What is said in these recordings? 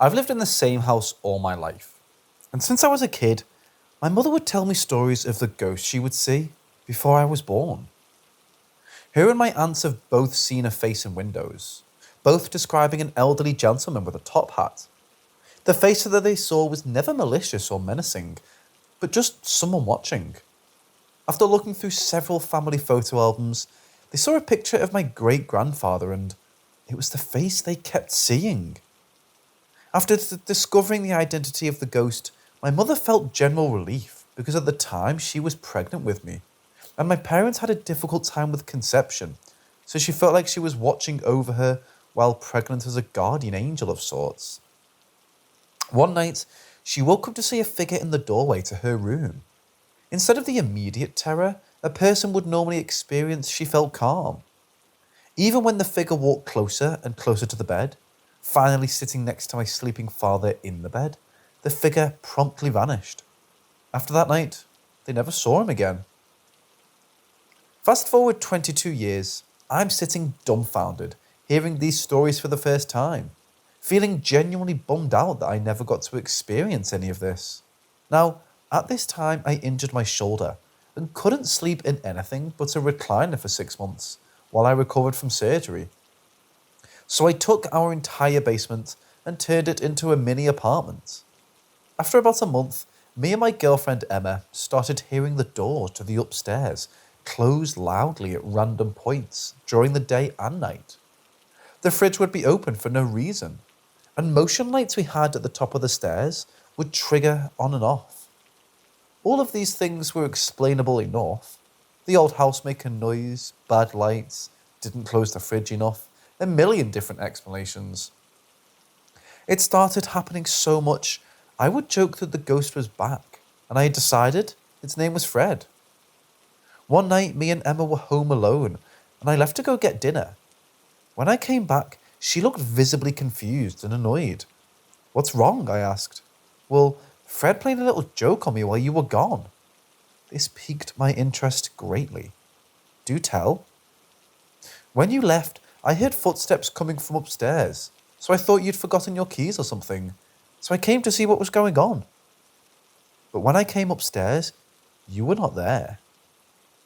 I've lived in the same house all my life, and since I was a kid, my mother would tell me stories of the ghosts she would see before I was born. Her and my aunts have both seen a face in windows, both describing an elderly gentleman with a top hat. The face that they saw was never malicious or menacing, but just someone watching. After looking through several family photo albums, they saw a picture of my great-grandfather and it was the face they kept seeing. After discovering the identity of the ghost, my mother felt general relief because at the time she was pregnant with me, and my parents had a difficult time with conception, so she felt like she was watching over her while pregnant as a guardian angel of sorts. One night, she woke up to see a figure in the doorway to her room. Instead of the immediate terror a person would normally experience, she felt calm. Even when the figure walked closer and closer to the bed, finally sitting next to my sleeping father in the bed, the figure promptly vanished. After that night, they never saw him again. Fast forward 22 years, I'm sitting dumbfounded, hearing these stories for the first time, feeling genuinely bummed out that I never got to experience any of this. Now, at this time, I injured my shoulder and couldn't sleep in anything but a recliner for 6 months while I recovered from surgery. So I took our entire basement and turned it into a mini apartment. After about a month, me and my girlfriend Emma started hearing the door to the upstairs close loudly at random points during the day and night. The fridge would be open for no reason, and motion lights we had at the top of the stairs would trigger on and off. All of these things were explainable enough. The old house making noise, bad lights, didn't close the fridge enough, a million different explanations. It started happening so much, I would joke that the ghost was back, and I had decided its name was Fred. One night, me and Emma were home alone, and I left to go get dinner. When I came back, she looked visibly confused and annoyed. "What's wrong?" I asked. "Well, Fred played a little joke on me while you were gone." This piqued my interest greatly. "Do tell." "When you left, I heard footsteps coming from upstairs, so I thought you'd forgotten your keys or something, so I came to see what was going on. But when I came upstairs, you were not there.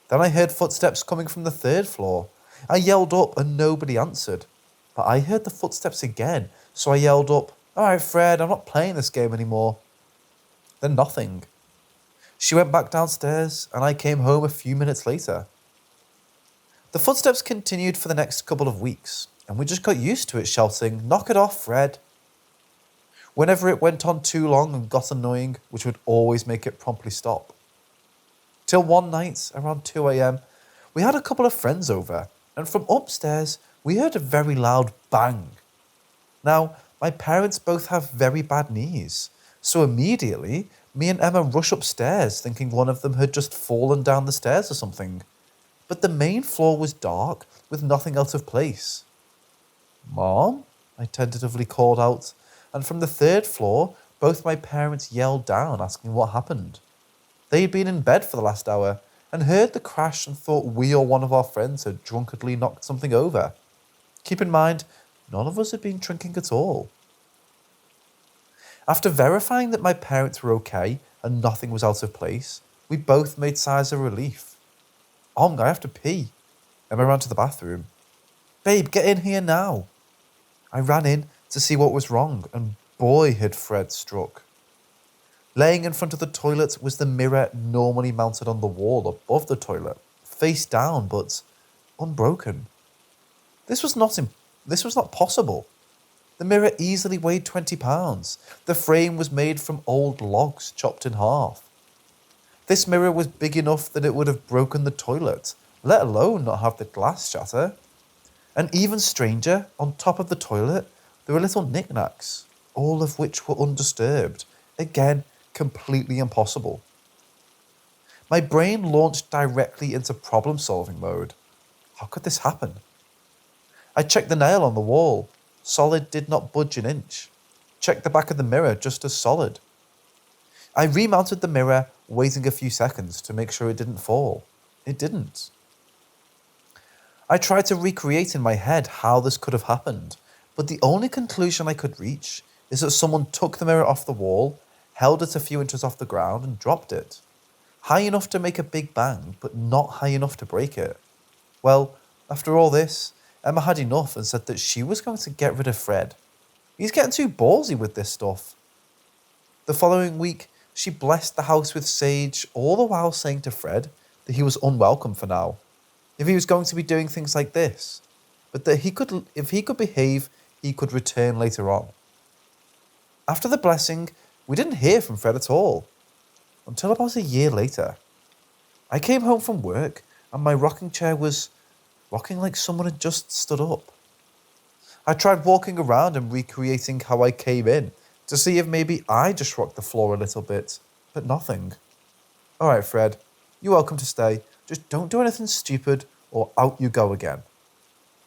Then I heard footsteps coming from the 3rd floor. I yelled up and nobody answered, but I heard the footsteps again, so I yelled up, 'All right, Fred, I'm not playing this game anymore.' Then nothing. She went back downstairs and I came home a few minutes later. The footsteps continued for the next couple of weeks, and we just got used to it shouting, 'Knock it off, Fred.' Whenever it went on too long and got annoying, which would always make it promptly stop. Till one night, around 2 a.m, we had a couple of friends over, and from upstairs, we heard a very loud bang. Now, my parents both have very bad knees, so immediately, me and Emma rush upstairs thinking one of them had just fallen down the stairs or something. But the main floor was dark, with nothing out of place. 'Mom?' I tentatively called out, and from the 3rd floor, both my parents yelled down asking what happened. They had been in bed for the last hour, and heard the crash and thought we or one of our friends had drunkenly knocked something over. Keep in mind, none of us had been drinking at all. After verifying that my parents were okay and nothing was out of place, we both made sighs of relief. I have to pee. Emma ran to the bathroom. "Babe, get in here now." I ran in to see what was wrong, and boy had Fred struck. Laying in front of the toilet was the mirror normally mounted on the wall above the toilet, face down but unbroken. This was not possible. The mirror easily weighed 20 pounds. The frame was made from old logs chopped in half. This mirror was big enough that it would have broken the toilet, let alone not have the glass shatter. And even stranger, on top of the toilet, there were little knickknacks, all of which were undisturbed. Again, completely impossible. My brain launched directly into problem-solving mode. How could this happen? I checked the nail on the wall. Solid, did not budge an inch. Checked the back of the mirror, just as solid. I remounted the mirror, waiting a few seconds to make sure it didn't fall. It didn't. I tried to recreate in my head how this could have happened, but the only conclusion I could reach is that someone took the mirror off the wall, held it a few inches off the ground, and dropped it. High enough to make a big bang, but not high enough to break it. Well, after all this, Emma had enough and said that she was going to get rid of Fred. He's getting too ballsy with this stuff. The following week, she blessed the house with sage, all the while saying to Fred that he was unwelcome for now, if he was going to be doing things like this, but that if he could behave, he could return later on. After the blessing, we didn't hear from Fred at all, until about a year later. I came home from work and my rocking chair was rocking like someone had just stood up. I tried walking around and recreating how I came in to see if maybe I just rocked the floor a little bit, but nothing. Alright, Fred, you're welcome to stay. Just don't do anything stupid or out you go again.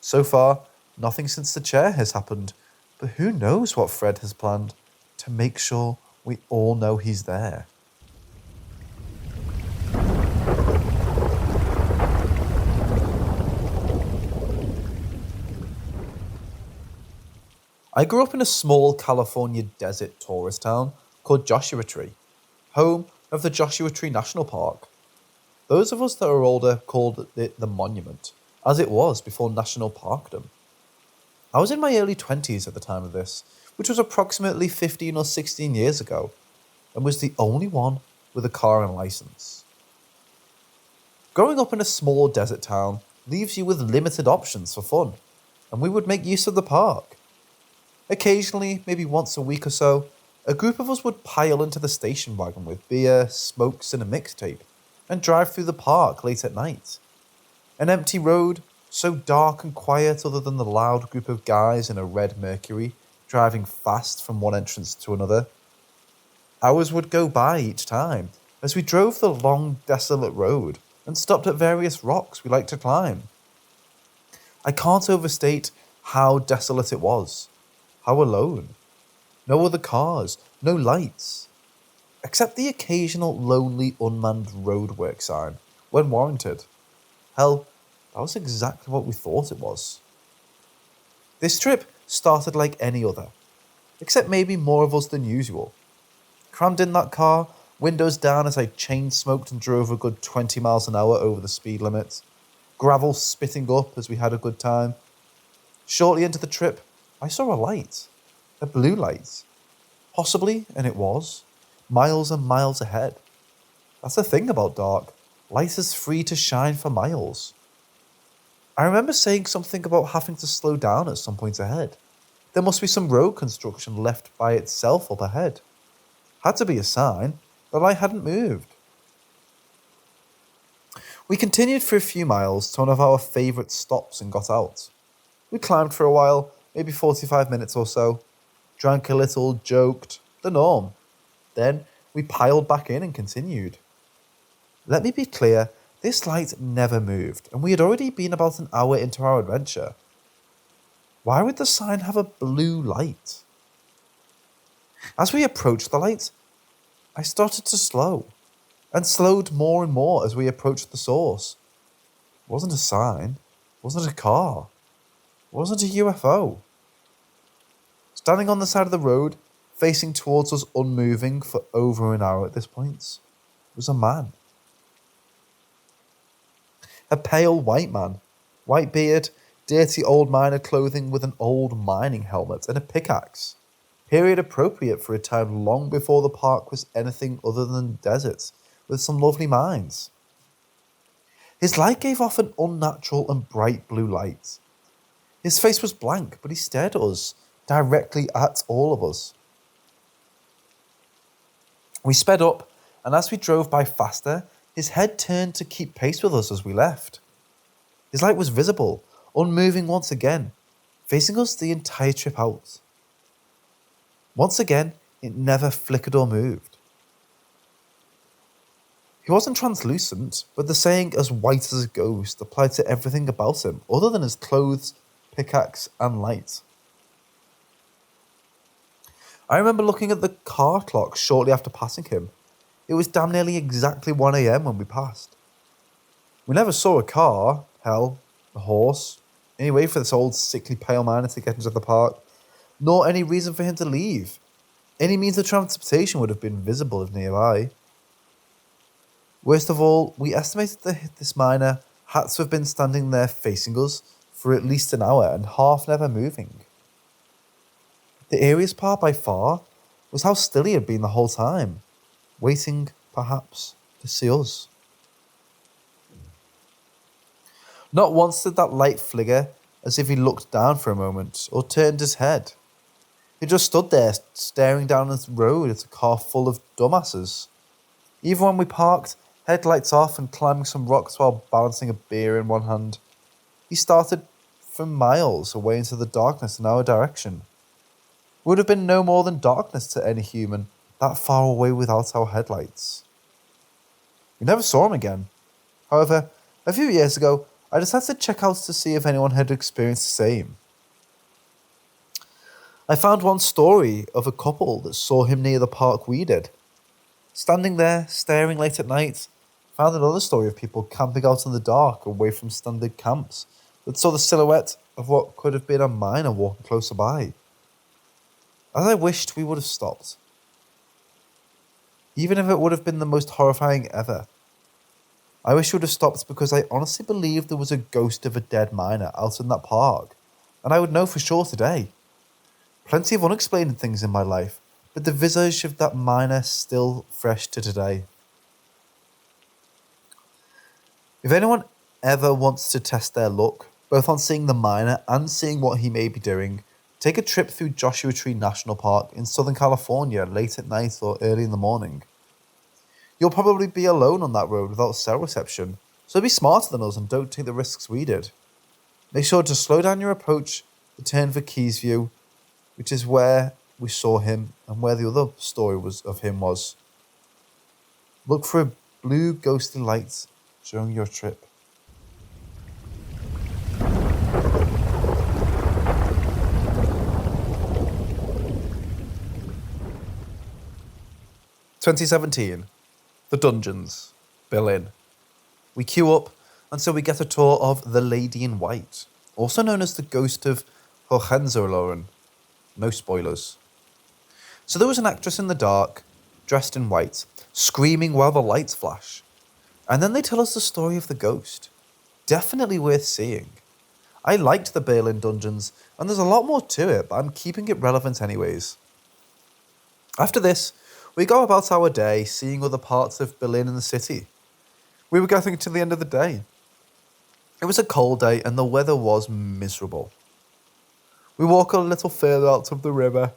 So far, nothing since the chair has happened, but who knows what Fred has planned to make sure we all know he's there. I grew up in a small California desert tourist town called Joshua Tree, home of the Joshua Tree National Park. Those of us that are older called it the Monument, as it was before National Parkdom. I was in my early 20s at the time of this, which was approximately 15 or 16 years ago, and was the only one with a car and license. Growing up in a small desert town leaves you with limited options for fun, and we would make use of the park. Occasionally, maybe once a week or so, a group of us would pile into the station wagon with beer, smokes and a mixtape, and drive through the park late at night. An empty road, so dark and quiet other than the loud group of guys in a red Mercury driving fast from one entrance to another. Hours would go by each time as we drove the long, desolate road and stopped at various rocks we liked to climb. I can't overstate how desolate it was. How alone. No other cars, no lights. Except the occasional lonely unmanned roadwork sign, when warranted. Hell, that was exactly what we thought it was. This trip started like any other, except maybe more of us than usual. Crammed in that car, windows down as I chain smoked and drove a good 20 miles an hour over the speed limit. Gravel spitting up as we had a good time. Shortly into the trip, I saw a light. A blue light. Possibly, and it was, miles and miles ahead. That's the thing about dark. Light is free to shine for miles. I remember saying something about having to slow down at some point ahead. There must be some road construction left by itself up ahead. Had to be a sign. The light hadn't moved. We continued for a few miles to one of our favourite stops and got out. We climbed for a while, maybe 45 minutes or so. Drank a little, joked, the norm. Then we piled back in and continued. Let me be clear, this light never moved, and we had already been about an hour into our adventure. Why would the sign have a blue light? As we approached the light, I started to slow, and slowed more and more as we approached the source. It wasn't a sign, it wasn't a car, it wasn't a UFO. Standing on the side of the road, facing towards us unmoving for over an hour at this point, was a man. A pale white man, white beard, dirty old miner clothing with an old mining helmet and a pickaxe. Period appropriate for a time long before the park was anything other than desert, with some lovely mines. His light gave off an unnatural and bright blue light. His face was blank, but he stared at us, directly at all of us. We sped up, and as we drove by faster, his head turned to keep pace with us as we left. His light was visible, unmoving once again, facing us the entire trip out. Once again, it never flickered or moved. He wasn't translucent, but the saying as white as a ghost applied to everything about him other than his clothes, pickaxe, and light. I remember looking at the car clock shortly after passing him. It was damn nearly exactly 1 a.m. when we passed. We never saw a car, hell, a horse, any way for this old sickly pale miner to get into the park. nor any reason for him to leave. Any means of transportation would have been visible if nearby. Worst of all, we estimated that this miner had to have been standing there facing us for at least an hour and half never moving. The eeriest part by far was how still he had been the whole time, waiting, perhaps, to see us. Not once did that light flicker as if he looked down for a moment or turned his head. He just stood there staring down the road at a car full of dumbasses. Even when we parked, headlights off and climbing some rocks while balancing a beer in one hand, he started from miles away into the darkness in our direction. It would have been no more than darkness to any human that far away without our headlights. We never saw him again. However, a few years ago, I decided to check out to see if anyone had experienced the same. I found one story of a couple that saw him near the park we did. Standing there, staring late at night, found another story of people camping out in the dark away from standard camps that saw the silhouette of what could have been a miner walking closer by. As I wished we would have stopped. Even if it would have been the most horrifying ever. I wish we would have stopped because I honestly believed there was a ghost of a dead miner out in that park, and I would know for sure today. Plenty of unexplained things in my life, but the visage of that miner still fresh to today. If anyone ever wants to test their luck, both on seeing the miner and seeing what he may be doing, take a trip through Joshua Tree National Park in Southern California late at night or early in the morning. You'll probably be alone on that road without cell reception, so be smarter than us and don't take the risks we did. Make sure to slow down your approach, return for Keys View, which is where we saw him and where the other story of him was. Look for a blue ghostly light during your trip. "2017. The Dungeons. Berlin. We queue up until we get a tour of the Lady in White, also known as the ghost of Hohenzollern. No spoilers. So there was an actress in the dark, dressed in white, screaming while the lights flash. And then they tell us the story of the ghost. Definitely worth seeing. I liked the Berlin Dungeons, and there's a lot more to it, but I'm keeping it relevant anyways. After this, we go about our day seeing other parts of Berlin and the city. We were getting to the end of the day. It was a cold day and the weather was miserable. We walk a little further out of the river.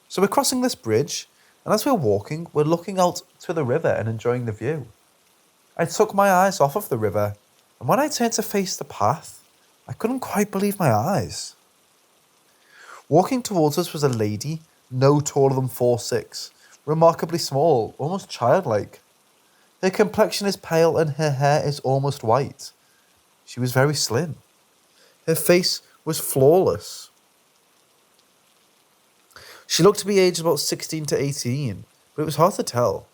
So we're crossing this bridge, and as we're walking, we're looking out to the river and enjoying the view. I took my eyes off of the river, and when I turned to face the path, I couldn't quite believe my eyes. Walking towards us was a lady, no taller than 4'6", remarkably small, almost childlike. Her complexion is pale and her hair is almost white. She was very slim. Her face was flawless. She looked to be aged about 16 to 18, but it was hard to tell.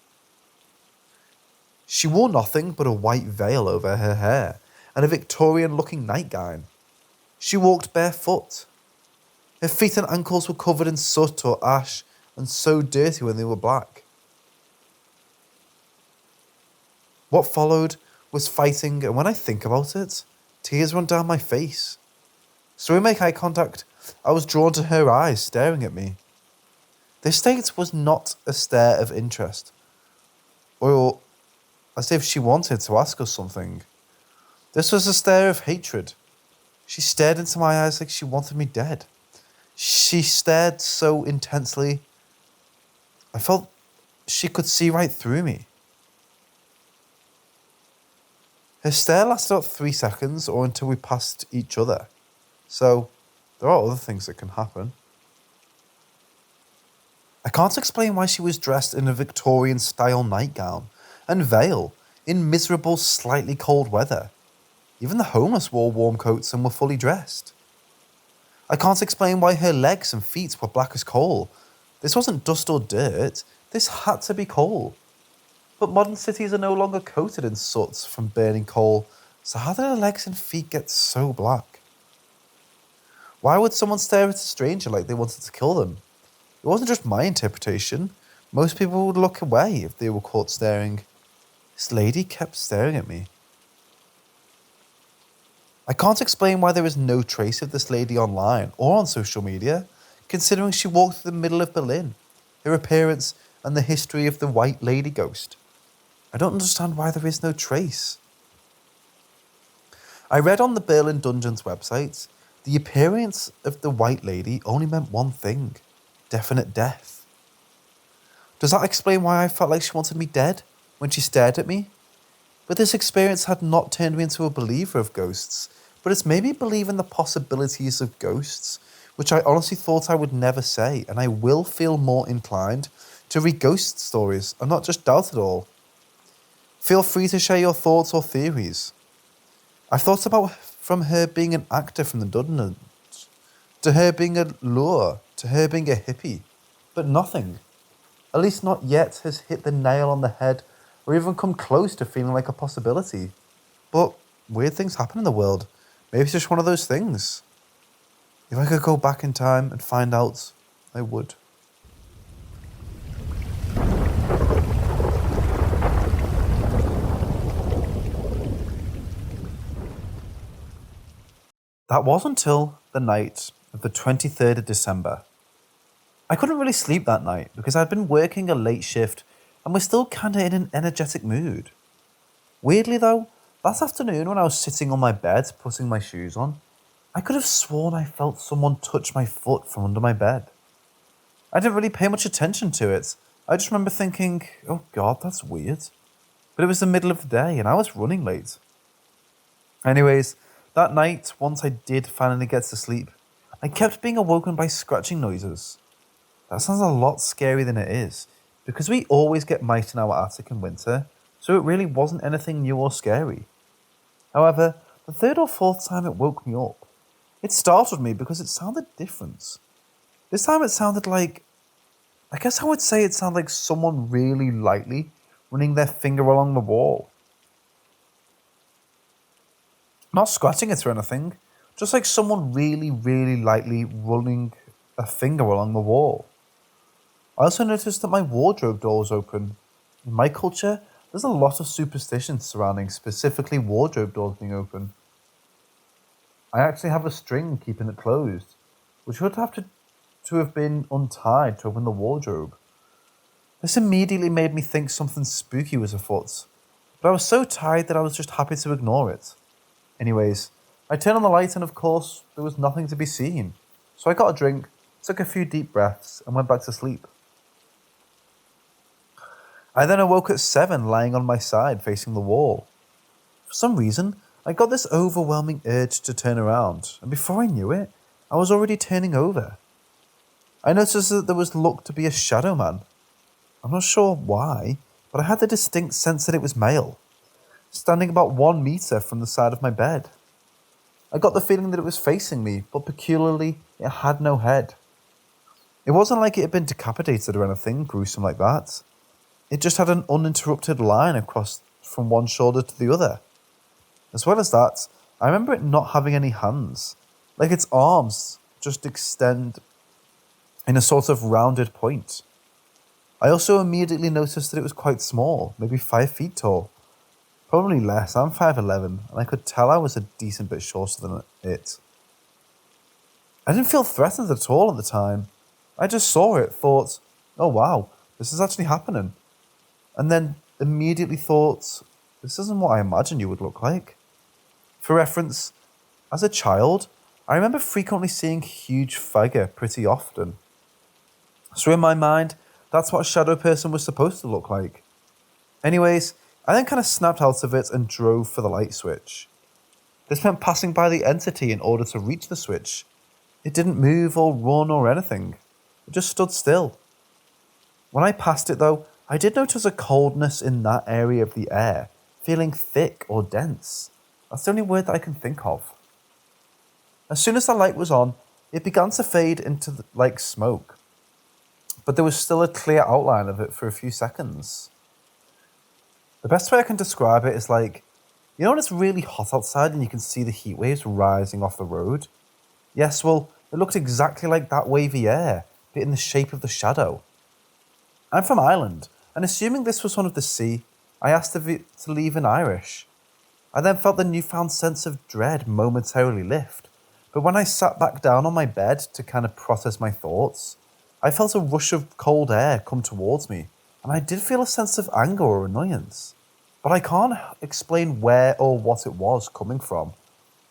She wore nothing but a white veil over her hair and a Victorian-looking nightgown. She walked barefoot. Her feet and ankles were covered in soot or ash and so dirty when they were black. What followed was fighting, and when I think about it, tears run down my face. So we make eye contact. I was drawn to her eyes, staring at me. This state was not a stare of interest, or as if she wanted to ask us something. This was a stare of hatred. She stared into my eyes like she wanted me dead. She stared so intensely, I felt she could see right through me. Her stare lasted about 3 seconds or until we passed each other. So, there are other things that can happen. I can't explain why she was dressed in a Victorian-style nightgown and veil in miserable, slightly cold weather. Even the homeless wore warm coats and were fully dressed. I can't explain why her legs and feet were black as coal. This wasn't dust or dirt. This had to be coal. But modern cities are no longer coated in soot from burning coal, so how did her legs and feet get so black? Why would someone stare at a stranger like they wanted to kill them? It wasn't just my interpretation. Most people would look away if they were caught staring. This lady kept staring at me. I can't explain why there is no trace of this lady online or on social media, considering she walked through the middle of Berlin, her appearance, and the history of the White Lady ghost. I don't understand why there is no trace. I read on the Berlin Dungeons website, the appearance of the White Lady only meant one thing: definite death. Does that explain why I felt like she wanted me dead when she stared at me? But this experience had not turned me into a believer of ghosts, but it's made me believe in the possibilities of ghosts, which I honestly thought I would never say, and I will feel more inclined to read ghost stories and not just doubt it all. Feel free to share your thoughts or theories. I've thought about from her being an actor from the Dungeons, to her being a lure, to her being a hippie, but nothing, at least not yet, has hit the nail on the head or even come close to feeling like a possibility. But weird things happen in the world. Maybe it's just one of those things. If I could go back in time and find out, I would. That was until the night of the 23rd of December. I couldn't really sleep that night because I'd been working a late shift and was still kinda in an energetic mood. Weirdly though, that afternoon when I was sitting on my bed putting my shoes on, I could have sworn I felt someone touch my foot from under my bed. I didn't really pay much attention to it. I just remember thinking, oh god, that's weird. But it was the middle of the day and I was running late. Anyways, that night, once I did finally get to sleep, I kept being awoken by scratching noises. That sounds a lot scarier than it is, because we always get mice in our attic in winter, so it really wasn't anything new or scary. However, the third or fourth time it woke me up, it startled me because it sounded different. This time it sounded like, I guess I would say it sounded like someone really lightly running their finger along the wall. Not scratching it or anything, just like someone really, really lightly running a finger along the wall. I also noticed that my wardrobe door was open. In my culture, there's a lot of superstitions surrounding specifically wardrobe doors being open. I actually have a string keeping it closed, which would have to have been untied to open the wardrobe. This immediately made me think something spooky was afoot, but I was so tired that I was just happy to ignore it. Anyways, I turned on the light and of course, there was nothing to be seen. So I got a drink, took a few deep breaths, and went back to sleep. I then awoke at 7 lying on my side facing the wall. For some reason, I got this overwhelming urge to turn around, and before I knew it, I was already turning over. I noticed that there was looked to be a shadow man. I'm not sure why, but I had the distinct sense that it was male, standing about 1 meter from the side of my bed. I got the feeling that it was facing me, but peculiarly, it had no head. It wasn't like it had been decapitated or anything gruesome like that. It just had an uninterrupted line across from one shoulder to the other. As well as that, I remember it not having any hands, like its arms just extend in a sort of rounded point. I also immediately noticed that it was quite small, maybe 5 feet tall. Probably less, I'm 5'11", and I could tell I was a decent bit shorter than it. I didn't feel threatened at all at the time. I just saw it, thought, oh wow, this is actually happening. And then immediately thought, this isn't what I imagined you would look like. For reference, as a child, I remember frequently seeing a huge figure pretty often. So in my mind, that's what a shadow person was supposed to look like. Anyways, I then kind of snapped out of it and drove for the light switch. This meant passing by the entity in order to reach the switch. It didn't move or run or anything. It just stood still. When I passed it though, I did notice a coldness in that area of the air, feeling thick or dense. That's the only word that I can think of. As soon as the light was on, it began to fade into like smoke. But there was still a clear outline of it for a few seconds. The best way I can describe it is like, you know when it's really hot outside and you can see the heat waves rising off the road? Yes, well, it looked exactly like that wavy air, but in the shape of the shadow. I'm from Ireland, and assuming this was one of the sea, I asked to leave in Irish. I then felt the newfound sense of dread momentarily lift, but when I sat back down on my bed to kind of process my thoughts, I felt a rush of cold air come towards me, and I did feel a sense of anger or annoyance. But I can't explain where or what it was coming from,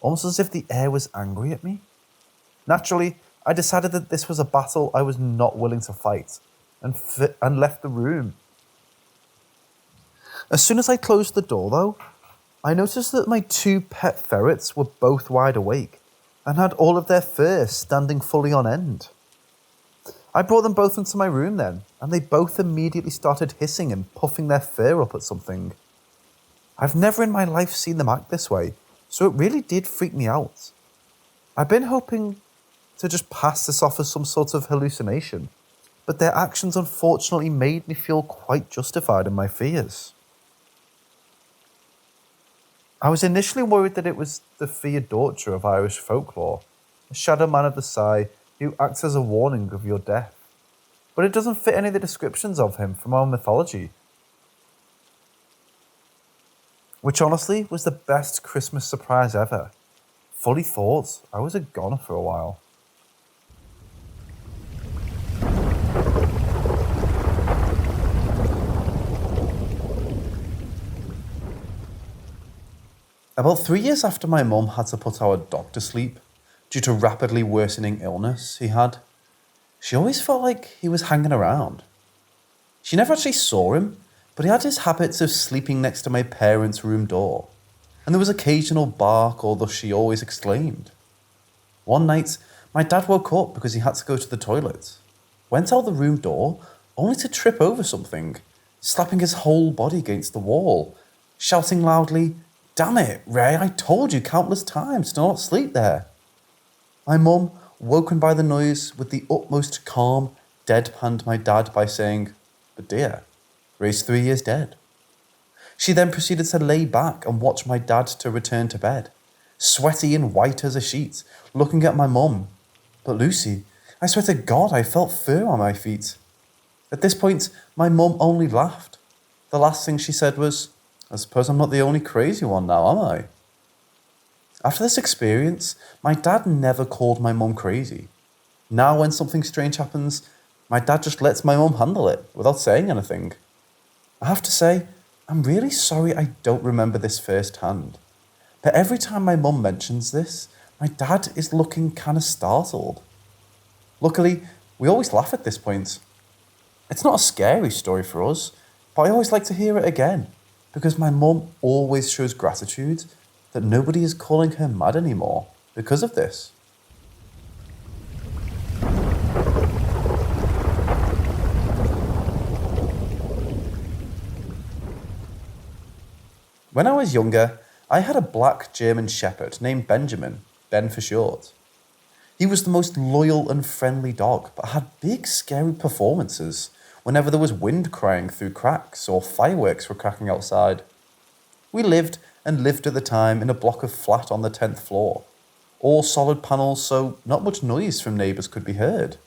almost as if the air was angry at me. Naturally, I decided that this was a battle I was not willing to fight, and left the room. As soon as I closed the door, though, I noticed that my two pet ferrets were both wide awake and had all of their fur standing fully on end. I brought them both into my room then, and they both immediately started hissing and puffing their fur up at something. I've never in my life seen them act this way, so it really did freak me out. I've been hoping to just pass this off as some sort of hallucination, but their actions unfortunately made me feel quite justified in my fears. I was initially worried that it was the feared Dorcher of Irish folklore, a shadow man of the Sai who acts as a warning of your death, but it doesn't fit any of the descriptions of him from our mythology, which honestly was the best Christmas surprise ever. Fully thought I was a goner for a while. About 3 years after my mum had to put our dog to sleep, due to rapidly worsening illness he had, she always felt like he was hanging around. She never actually saw him, but he had his habits of sleeping next to my parents' room door, and there was occasional bark or thus she always exclaimed. One night, my dad woke up because he had to go to the toilet, went out the room door, only to trip over something, slapping his whole body against the wall, shouting loudly, "Damn it, Ray, I told you countless times to not sleep there." My mum, woken by the noise, with the utmost calm, deadpanned my dad by saying, "But dear, Ray's 3 years dead." She then proceeded to lay back and watch my dad to return to bed, sweaty and white as a sheet, looking at my mum. "But Lucy, I swear to God I felt fur on my feet." At this point, my mum only laughed. The last thing she said was, "I suppose I'm not the only crazy one now, am I?" After this experience, my dad never called my mum crazy. Now when something strange happens, my dad just lets my mum handle it without saying anything. I have to say, I'm really sorry I don't remember this firsthand. But every time my mum mentions this, my dad is looking kind of startled. Luckily, we always laugh at this point. It's not a scary story for us, but I always like to hear it again, because my mum always shows gratitude that nobody is calling her mad anymore because of this. When I was younger, I had a black German Shepherd named Benjamin, Ben for short. He was the most loyal and friendly dog, but had big scary performances whenever there was wind crying through cracks or fireworks were cracking outside. We lived at the time in a block of flat on the 10th floor, all solid panels, so not much noise from neighbours could be heard.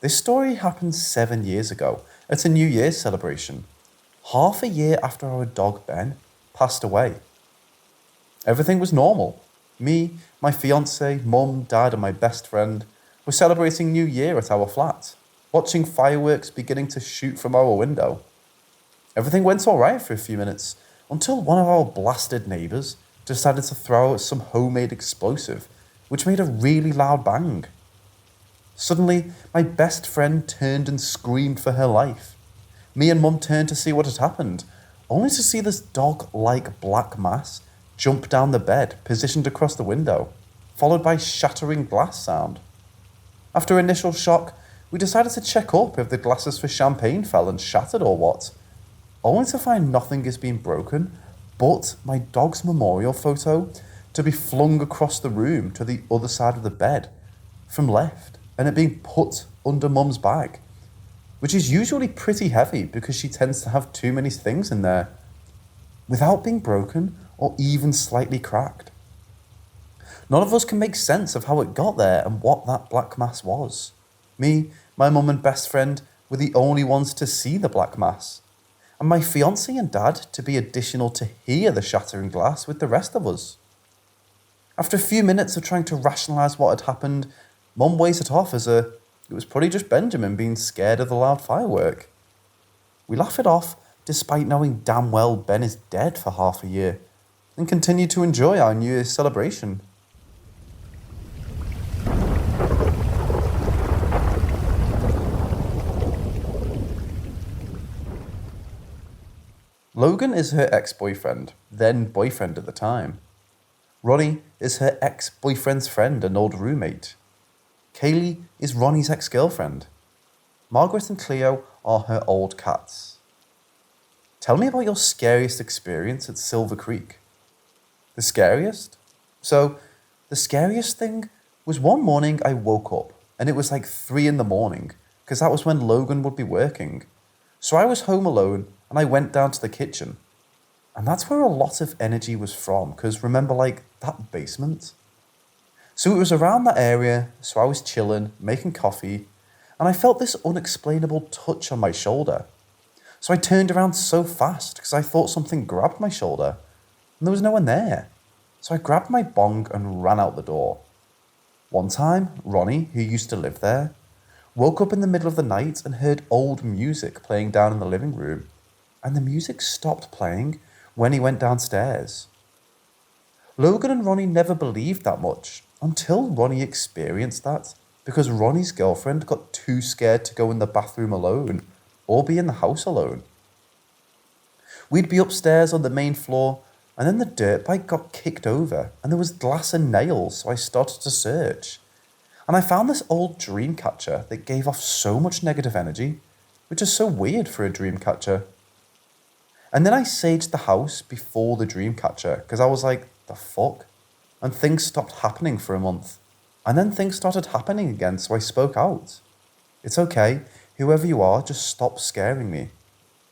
This story happened 7 years ago at a New Year's celebration, half a year after our dog Ben passed away. Everything was normal. Me, my fiancée, mum, dad and my best friend were celebrating New Year at our flat, watching fireworks beginning to shoot from our window. Everything went alright for a few minutes, until one of our blasted neighbours decided to throw out some homemade explosive, which made a really loud bang. Suddenly, my best friend turned and screamed for her life. Me and mum turned to see what had happened, only to see this dog-like black mass jump down the bed, positioned across the window, followed by shattering glass sound. After initial shock, we decided to check up if the glasses for champagne fell and shattered or what, only to find nothing has been broken, but my dog's memorial photo to be flung across the room to the other side of the bed, from left, and it being put under mum's bag, which is usually pretty heavy because she tends to have too many things in there, without being broken or even slightly cracked. None of us can make sense of how it got there and what that black mass was. Me, my mum and best friend were the only ones to see the black mass, and my fiancé and dad to be additional to hear the shattering glass with the rest of us. After a few minutes of trying to rationalise what had happened, Mum weighs it off as it was probably just Benjamin being scared of the loud firework. We laugh it off despite knowing damn well Ben is dead for half a year, and continue to enjoy our New Year's celebration. Logan is her ex-boyfriend, then boyfriend at the time. Ronnie is her ex-boyfriend's friend and old roommate. Kaylee is Ronnie's ex-girlfriend. Margaret and Cleo are her old cats. Tell me about your scariest experience at Silver Creek. The scariest? So, the scariest thing was one morning I woke up and it was like 3 a.m, because that was when Logan would be working. So I was home alone and I went down to the kitchen. And that's where a lot of energy was from, because remember, like, that basement? So it was around that area, so I was chilling, making coffee, and I felt this unexplainable touch on my shoulder. So I turned around so fast, because I thought something grabbed my shoulder, and there was no one there. So I grabbed my bong and ran out the door. One time, Ronnie, who used to live there, woke up in the middle of the night and heard old music playing down in the living room, and the music stopped playing when he went downstairs. Logan and Ronnie never believed that much until Ronnie experienced that, because Ronnie's girlfriend got too scared to go in the bathroom alone or be in the house alone. We'd be upstairs on the main floor, and then the dirt bike got kicked over and there was glass and nails, so I started to search. And I found this old dream catcher that gave off so much negative energy, which is so weird for a dream catcher. And then I saged the house before the dream catcher, because I was like, the fuck? And things stopped happening for a month. And then things started happening again, so I spoke out. It's okay, whoever you are, just stop scaring me.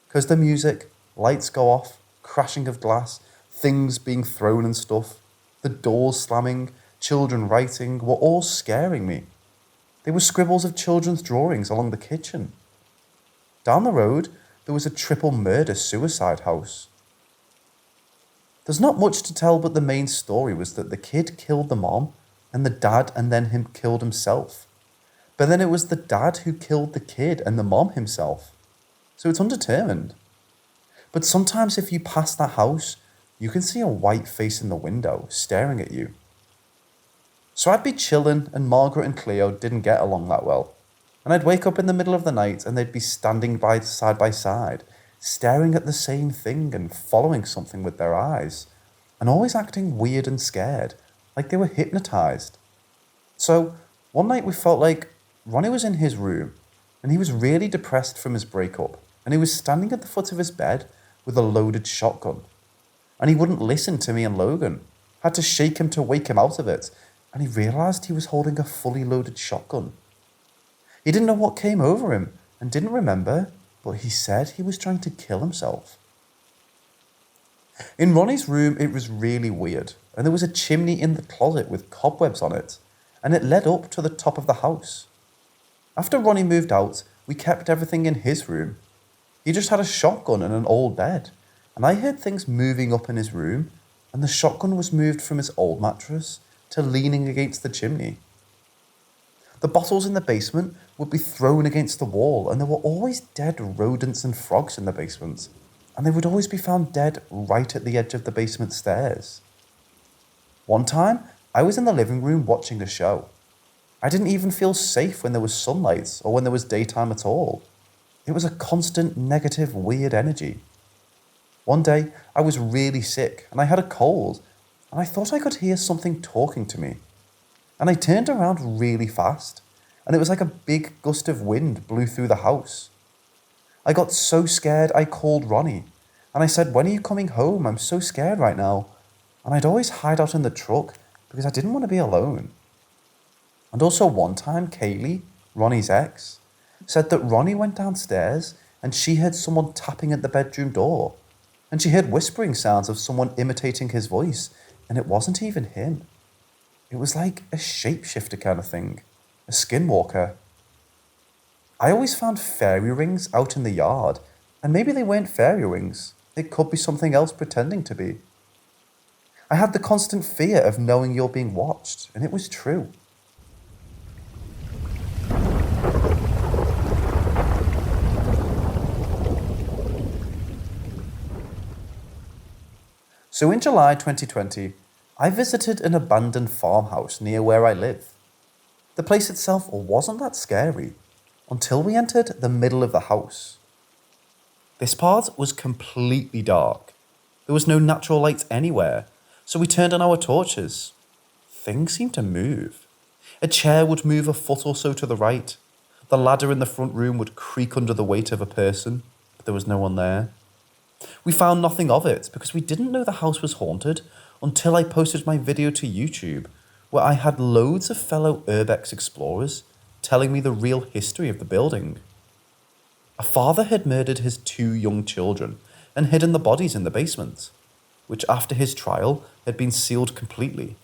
Because the music, lights go off, crashing of glass, things being thrown and stuff, the doors slamming, children writing, were all scaring me. They were scribbles of children's drawings along the kitchen. Down the road, there was a triple murder-suicide house. There's not much to tell, but the main story was that the kid killed the mom and the dad and then him killed himself. But then it was the dad who killed the kid and the mom himself. So it's undetermined. But sometimes if you pass that house, you can see a white face in the window staring at you. So I'd be chilling and Margaret and Cleo didn't get along that well. And I'd wake up in the middle of the night and they'd be standing by side, staring at the same thing and following something with their eyes, and always acting weird and scared, like they were hypnotized. So one night we felt like Ronnie was in his room, and he was really depressed from his breakup, and he was standing at the foot of his bed with a loaded shotgun. And he wouldn't listen to me and Logan. Had to shake him to wake him out of it, and he realized he was holding a fully loaded shotgun. He didn't know what came over him and didn't remember, but he said he was trying to kill himself. In Ronnie's room, it was really weird, and there was a chimney in the closet with cobwebs on it, and it led up to the top of the house. After Ronnie moved out, we kept everything in his room. He just had a shotgun and an old bed, and I heard things moving up in his room, and the shotgun was moved from his old mattress to leaning against the chimney. The bottles in the basement would be thrown against the wall, and there were always dead rodents and frogs in the basement, and they would always be found dead right at the edge of the basement stairs. One time, I was in the living room watching a show. I didn't even feel safe when there was sunlight or when there was daytime at all. It was a constant negative, weird energy. One day, I was really sick and I had a cold, and I thought I could hear something talking to me. And I turned around really fast, and it was like a big gust of wind blew through the house. I got so scared I called Ronnie, and I said, "When are you coming home? I'm so scared right now." And I'd always hide out in the truck because I didn't want to be alone. And also one time, Kaylee, Ronnie's ex, said that Ronnie went downstairs and she heard someone tapping at the bedroom door, and she heard whispering sounds of someone imitating his voice, and it wasn't even him. It was like a shapeshifter kind of thing, a skinwalker. I always found fairy rings out in the yard, and maybe they weren't fairy rings. It could be something else pretending to be. I had the constant fear of knowing you're being watched, and it was true. So in July 2020, I visited an abandoned farmhouse near where I live. The place itself wasn't that scary until we entered the middle of the house. This part was completely dark. There was no natural light anywhere, so we turned on our torches. Things seemed to move. A chair would move a foot or so to the right. The ladder in the front room would creak under the weight of a person, but there was no one there. We found nothing of it because we didn't know the house was haunted until I posted my video to YouTube, where I had loads of fellow Urbex explorers telling me the real history of the building. A father had murdered his 2 young children and hidden the bodies in the basement, which after his trial had been sealed completely.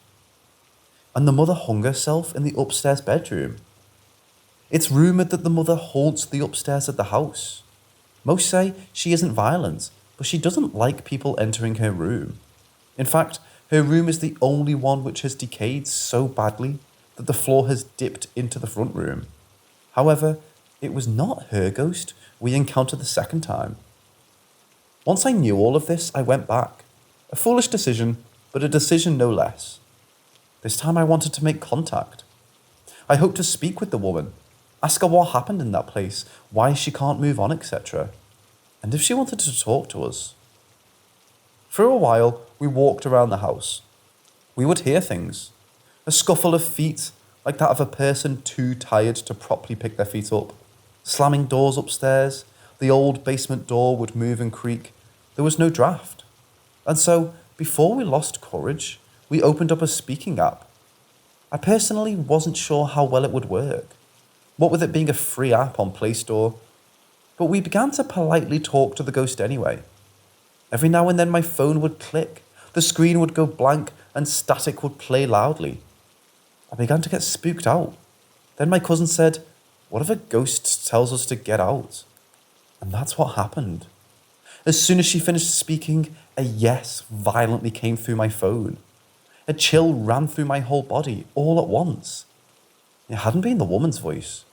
And the mother hung herself in the upstairs bedroom. It's rumoured that the mother haunts the upstairs of the house. Most say she isn't violent, but she doesn't like people entering her room. In fact, her room is the only one which has decayed so badly that the floor has dipped into the front room. However, it was not her ghost we encountered the second time. Once I knew all of this, I went back. A foolish decision, but a decision no less. This time I wanted to make contact. I hoped to speak with the woman, ask her what happened in that place, why she can't move on, etc. And if she wanted to talk to us. For a while, we walked around the house. We would hear things. A scuffle of feet, like that of a person too tired to properly pick their feet up. Slamming doors upstairs. The old basement door would move and creak. There was no draft. And so, before we lost courage, we opened up a speaking app. I personally wasn't sure how well it would work. What with it being a free app on Play Store. But we began to politely talk to the ghost anyway. Every now and then my phone would click, the screen would go blank, and static would play loudly. I began to get spooked out. Then my cousin said, "What if a ghost tells us to get out?" And that's what happened. As soon as she finished speaking, a yes violently came through my phone. A chill ran through my whole body, all at once. It hadn't been the woman's voice.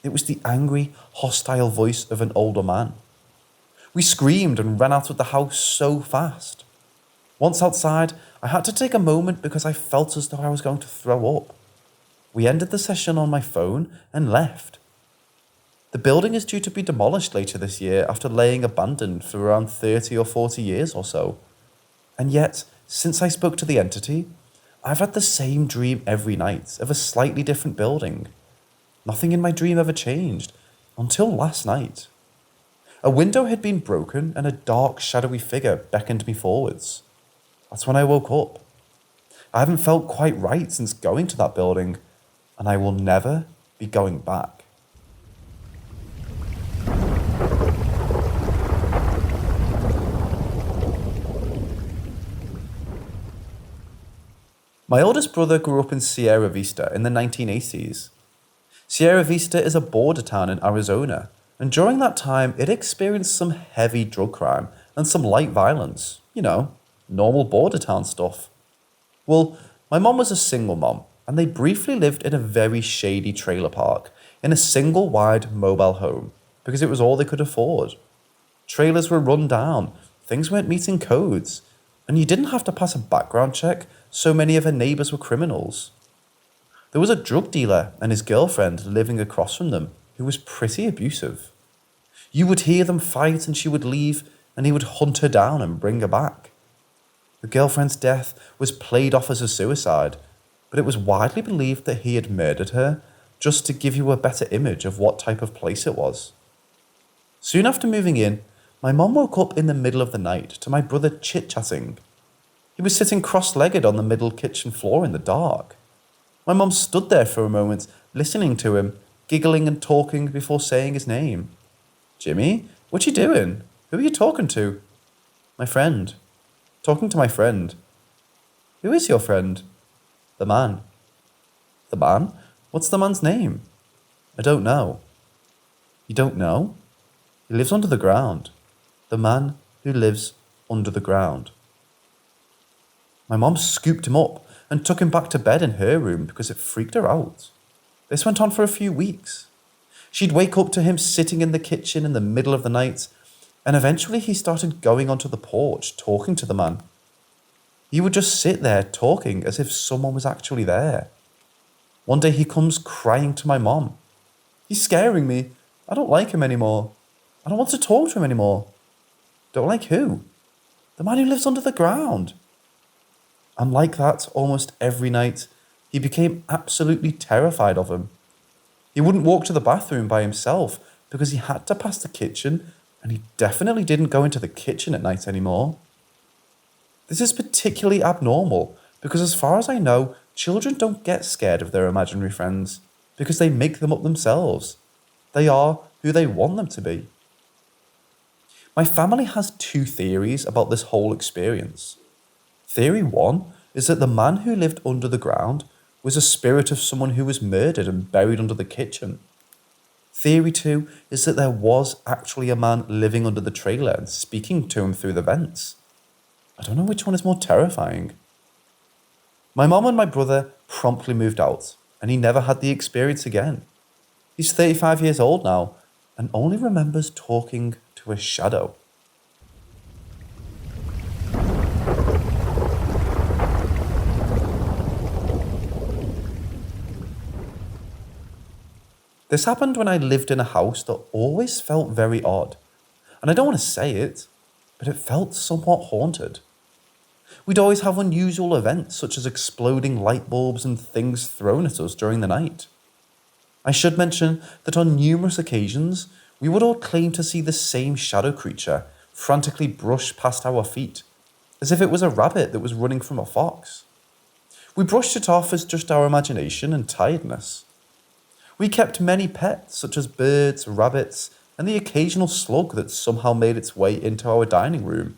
It was the angry, hostile voice of an older man. We screamed and ran out of the house so fast. Once outside, I had to take a moment because I felt as though I was going to throw up. We ended the session on my phone and left. The building is due to be demolished later this year after laying abandoned for around 30 or 40 years or so. And yet, since I spoke to the entity, I've had the same dream every night of a slightly different building. Nothing in my dream ever changed, until last night. A window had been broken and a dark, shadowy figure beckoned me forwards. That's when I woke up. I haven't felt quite right since going to that building, and I will never be going back. My oldest brother grew up in Sierra Vista in the 1980s. Sierra Vista is a border town in Arizona, and during that time it experienced some heavy drug crime and some light violence. You know, normal border town stuff. Well, my mom was a single mom, and they briefly lived in a very shady trailer park in a single wide mobile home because it was all they could afford. Trailers were run down, things weren't meeting codes, and you didn't have to pass a background check, so many of her neighbours were criminals. There was a drug dealer and his girlfriend living across from them who was pretty abusive. You would hear them fight and she would leave, and he would hunt her down and bring her back. The girlfriend's death was played off as a suicide, but it was widely believed that he had murdered her just to give you a better image of what type of place it was. Soon after moving in, my mom woke up in the middle of the night to my brother chit-chatting. He was sitting cross-legged on the middle kitchen floor in the dark. My mom stood there for a moment, listening to him, giggling and talking before saying his name. "Jimmy, what you doing? Who are you talking to?" "My friend. Talking to my friend." "Who is your friend?" "The man." The man? What's the man's name? I don't know. You don't know? He lives under the ground. The man who lives under the ground. My mom scooped him up and took him back to bed in her room because it freaked her out. This went on for a few weeks. She'd wake up to him sitting in the kitchen in the middle of the night, and eventually he started going onto the porch talking to the man. He would just sit there talking as if someone was actually there. One day he comes crying to my mom. He's scaring me. I don't like him anymore. I don't want to talk to him anymore. Don't like who? The man who lives under the ground. And like that, almost every night, he became absolutely terrified of him. He wouldn't walk to the bathroom by himself because he had to pass the kitchen, and he definitely didn't go into the kitchen at night anymore. This is particularly abnormal because, as far as I know, children don't get scared of their imaginary friends because they make them up themselves. They are who they want them to be. My family has two theories about this whole experience. Theory 1 is that the man who lived under the ground was a spirit of someone who was murdered and buried under the kitchen. Theory 2 is that there was actually a man living under the trailer and speaking to him through the vents. I don't know which one is more terrifying. My mom and my brother promptly moved out, and he never had the experience again. He's 35 years old now, and only remembers talking to a shadow. This happened when I lived in a house that always felt very odd. And I don't want to say it, but it felt somewhat haunted. We'd always have unusual events such as exploding light bulbs and things thrown at us during the night. I should mention that on numerous occasions, we would all claim to see the same shadow creature frantically brush past our feet, as if it was a rabbit that was running from a fox. We brushed it off as just our imagination and tiredness. We kept many pets, such as birds, rabbits, and the occasional slug that somehow made its way into our dining room.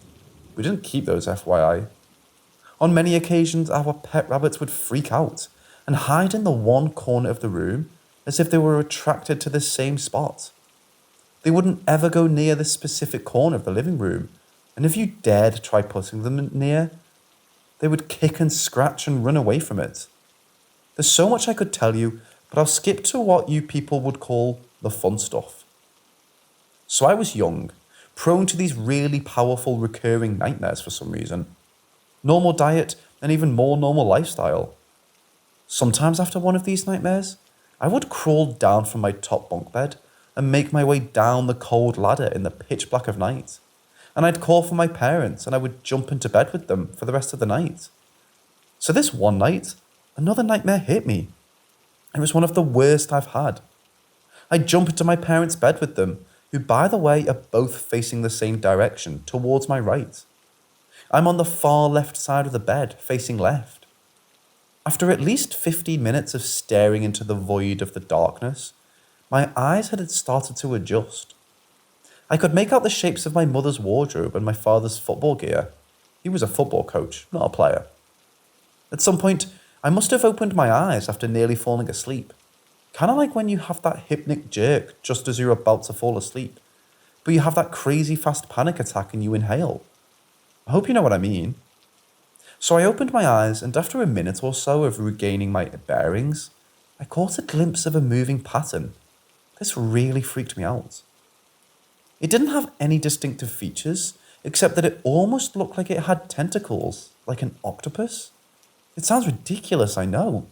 We didn't keep those, FYI. On many occasions, our pet rabbits would freak out and hide in the one corner of the room as if they were attracted to the same spot. They wouldn't ever go near this specific corner of the living room, and if you dared try putting them near, they would kick and scratch and run away from it. There's so much I could tell you, but I'll skip to what you people would call the fun stuff. So I was young, prone to these really powerful recurring nightmares for some reason. Normal diet and even more normal lifestyle. Sometimes after one of these nightmares, I would crawl down from my top bunk bed and make my way down the cold ladder in the pitch black of night. And I'd call for my parents and I would jump into bed with them for the rest of the night. So this one night, another nightmare hit me. It was one of the worst I've had. I jump into my parents' bed with them, who by the way are both facing the same direction, towards my right. I'm on the far left side of the bed, facing left. After at least 15 minutes of staring into the void of the darkness, my eyes had started to adjust. I could make out the shapes of my mother's wardrobe and my father's football gear. He was a football coach, not a player. At some point, I must have opened my eyes after nearly falling asleep. Kind of like when you have that hypnic jerk just as you're about to fall asleep, but you have that crazy fast panic attack and you inhale. I hope you know what I mean. So I opened my eyes, and after a minute or so of regaining my bearings, I caught a glimpse of a moving pattern. This really freaked me out. It didn't have any distinctive features, except that it almost looked like it had tentacles, like an octopus. It sounds ridiculous, I know.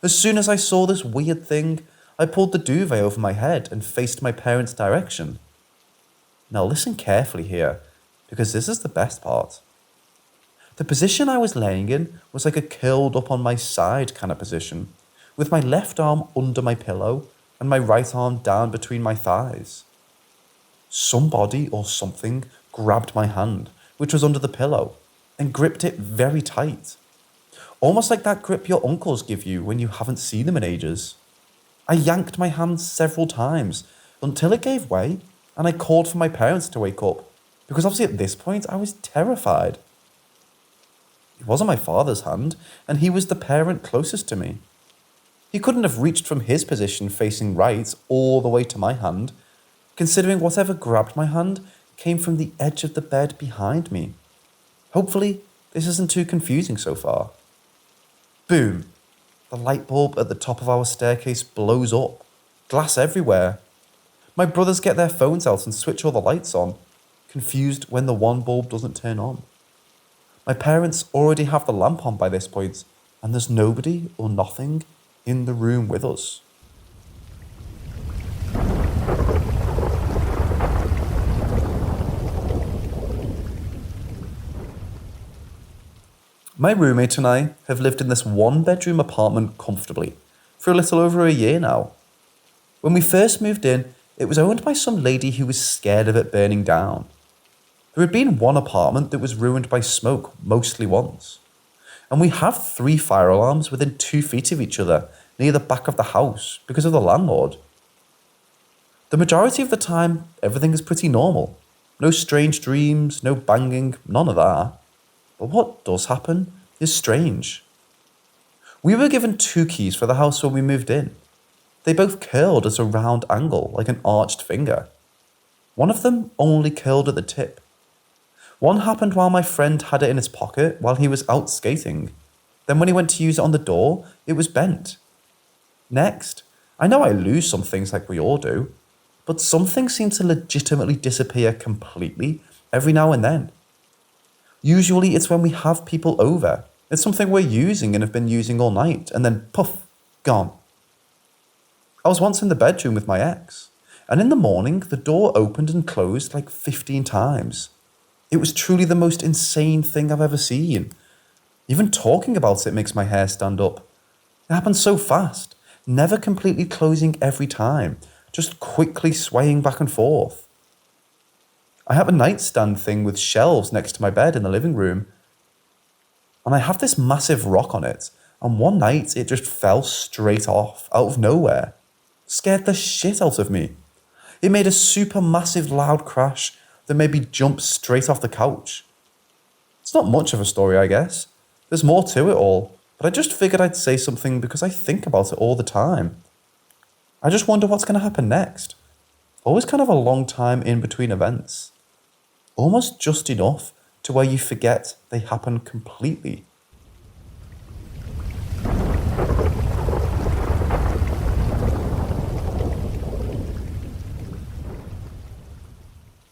As soon as I saw this weird thing, I pulled the duvet over my head and faced my parents' direction. Now listen carefully here, because this is the best part. The position I was laying in was like a curled up on my side kind of position, with my left arm under my pillow and my right arm down between my thighs. Somebody or something grabbed my hand, which was under the pillow, and gripped it very tight. Almost like that grip your uncles give you when you haven't seen them in ages. I yanked my hand several times until it gave way, and I called for my parents to wake up, because obviously at this point I was terrified. It wasn't my father's hand, and he was the parent closest to me. He couldn't have reached from his position facing right all the way to my hand, considering whatever grabbed my hand came from the edge of the bed behind me. Hopefully, this isn't too confusing so far. Boom! The light bulb at the top of our staircase blows up. Glass everywhere. My brothers get their phones out and switch all the lights on, confused when the one bulb doesn't turn on. My parents already have the lamp on by this point, and there's nobody or nothing in the room with us. My roommate and I have lived in this one-bedroom apartment comfortably for a little over a year now. When we first moved in, it was owned by some lady who was scared of it burning down. There had been one apartment that was ruined by smoke mostly once. And we have 3 fire alarms within 2 feet of each other near the back of the house because of the landlord. The majority of the time, everything is pretty normal. No strange dreams, no banging, none of that. But what does happen is strange. We were given 2 keys for the house when we moved in. They both curled at a round angle, like an arched finger. One of them only curled at the tip. One happened while my friend had it in his pocket while he was out skating. Then when he went to use it on the door, it was bent. Next, I know I lose some things like we all do, but some things seem to legitimately disappear completely every now and then. Usually it's when we have people over. It's something we're using and have been using all night, and then poof, gone. I was once in the bedroom with my ex, and in the morning the door opened and closed like 15 times. It was truly the most insane thing I've ever seen. Even talking about it makes my hair stand up. It happened so fast, never completely closing every time, just quickly swaying back and forth. I have a nightstand thing with shelves next to my bed in the living room, and I have this massive rock on it, and one night it just fell straight off, out of nowhere. Scared the shit out of me. It made a super massive loud crash that made me jump straight off the couch. It's not much of a story, I guess. There's more to it all, but I just figured I'd say something because I think about it all the time. I just wonder what's going to happen next. Always kind of a long time in between events. Almost just enough to where you forget they happen completely.